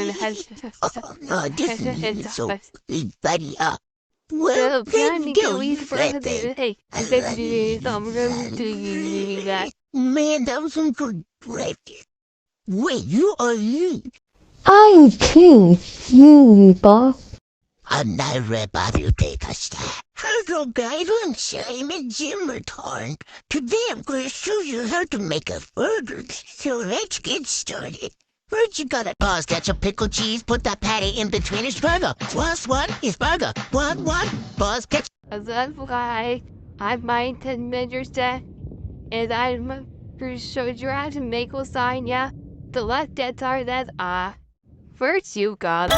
No, this is so buddy up. Well, then go you that thing. Man, that was some good breakfast. Wait, you are you? I'm King Simba. I'm not about to take a step. Hello guys, I'm Simon Jimmerton. Today I'm going to show you how to make a burger. So let's get started. First you gotta pause, ketchup, pickle, cheese, put that patty in between his burger. What is burger? What? Pause, ketchup. I've made 10 measures there, and I'm pretty sure you have to make a sign, yeah? The left that are that first you got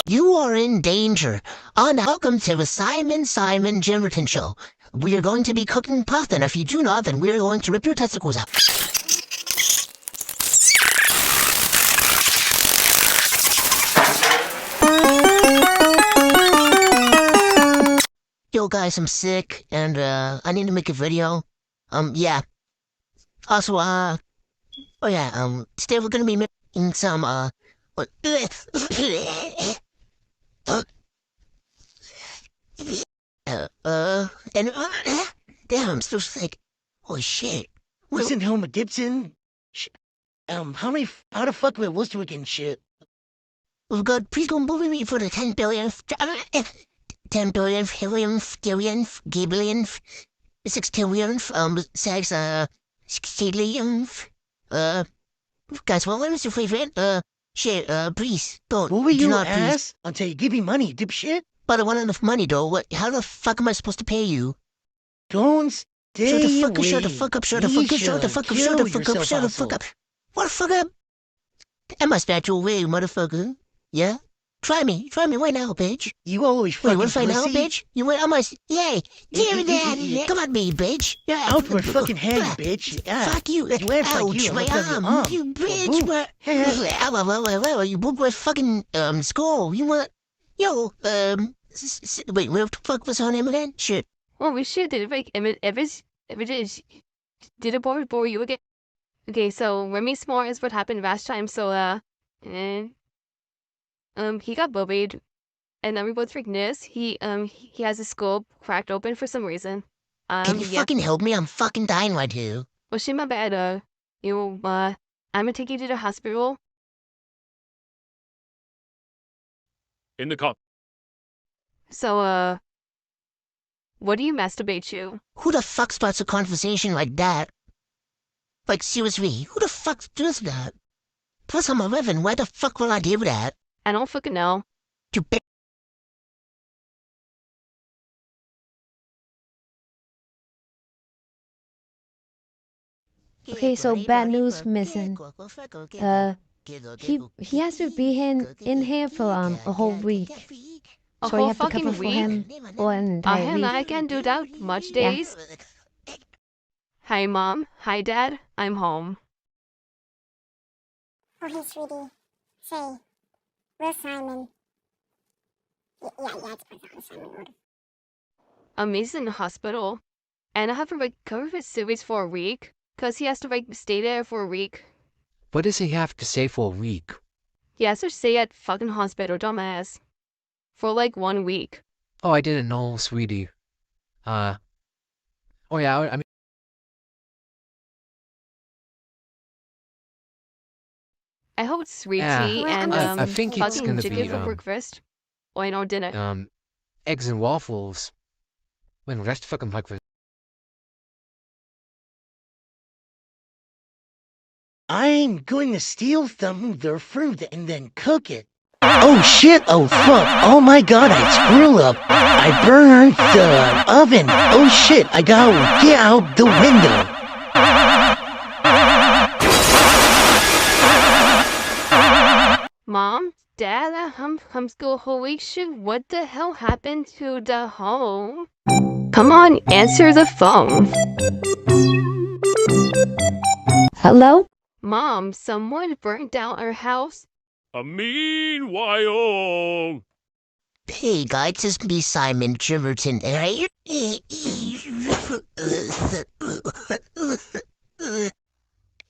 You are in danger. Welcome to the Simon Jimmerton show. We are going to be cooking puff, and if you do not, then we are going to rip your testicles out. Yo guys, I'm sick, and I need to make a video. Yeah. Also, today we're gonna be making some, damn, I'm so sick. Holy shit. Listen, Homer Gibson. How the fuck am I supposed to and shit? Oh God, please don't bully me for the 10 billionth, 10 billionth, hillionth, billionth, gabillionth, sextillionth, sextillionth, guys, what was your favorite? Shit, please, don't. What were do you not, ass? please. Until you give me money, dipshit. But I want enough money, though. How the fuck am I supposed to pay you? Don't stay Shut the fuck away. up, shut the fuck up, shut the fuck up, shut the fuck up, shut the fuck up, shut the fuck up. What the fuck up? Am I spiritual way, motherfucker? Yeah? Try me right now, bitch. You always fucking Wait, what if I now, pussy? bitch? You wait, yay! Give me that! Come on me, bitch! Yeah, Out for fucking hand, bitch. Yeah. Fuck you! You ain't fuck Ouch, you. my arm! You bitch! You broke my fucking, skull! You want... Yo, wait, what the fuck was her name again? Shit. well, we should did it like images did it bore you again. Okay, so Remy S'more is what happened last time, so and he got bullied, and everyone's like this. He has his skull cracked open for some reason. Can you yeah. fucking help me? I'm fucking dying right here. Well, shit, my bad. I'm gonna take you to the hospital. In the car. So, what do you masturbate you? Who the fuck starts a conversation like that? Like, seriously, who the fuck does that? Plus, I'm 11, why the fuck will I do that? I don't fucking know. You bitch. Okay, so bad news missing. He has to be in here for a whole week. A So you whole have to cover fucking for week? him for an entire week. I can't do that much Yeah. days. Hi, Mom. Hi, Dad. I'm home. Oh, hey, sweetie. Say, where's Simon? Yeah, it's my Simon. He's in the hospital. And I have to, like, cover his series for a week. Because he has to, like, stay there for a week. What does he have to say for a week? He has to stay at fucking hospital, dumbass. For, like, 1 week. Oh, I didn't know, sweetie. Oh yeah, I mean, I hope it's sweet Yeah, tea Well, and, I think it's fucking gonna chicken be, for breakfast. Oh, I know, dinner. eggs and waffles. When rest fucking breakfast. I'm going to steal some of their fruit and then cook it. Oh shit, oh fuck, oh my god, I screw up. I burned the oven. Oh shit, I gotta get out the window. Mom? Dad? Homeschool holy shit, what the hell happened to the home? Come on, answer the phone. Hello? Mom, someone burnt down our house. Meanwhile, Hey guys, it's me, Simon Jimmerton.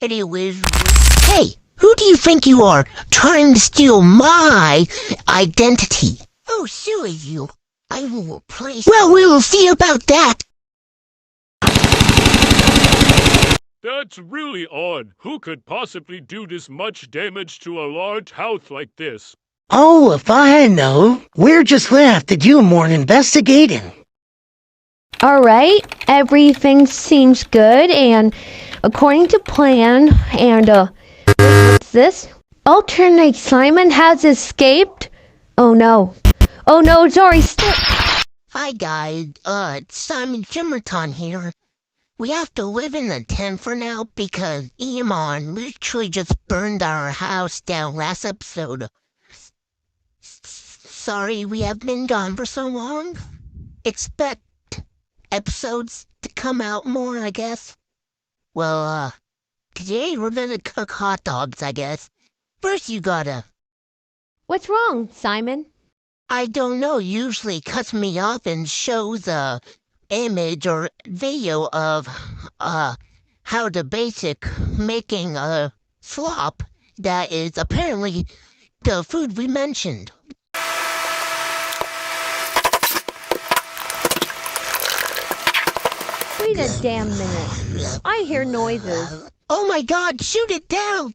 Anyways, hey, who do you think you are, trying to steal my identity? Oh, silly you. I will replace. Well, we will see about that. That's really odd. Who could possibly do this much damage to a large house like this? Oh, if I know. We're just gonna have to do more investigating. Alright, everything seems good and according to plan, and wait, what's this? Alternate Simon has escaped? Oh no. Oh no, it's already Hi guys, it's Simon Jimmerton here. We have to live in a tent for now because Iman literally just burned our house down last episode. Sorry we have been gone for so long. Expect episodes to come out more, I guess. Well, today we're gonna cook hot dogs, I guess. First you gotta... What's wrong, Simon? I don't know, usually cuts me off and shows a image or video of, how the basic making a slop that is apparently the food we mentioned. Wait a damn minute. I hear noises. Oh my god, shoot it down!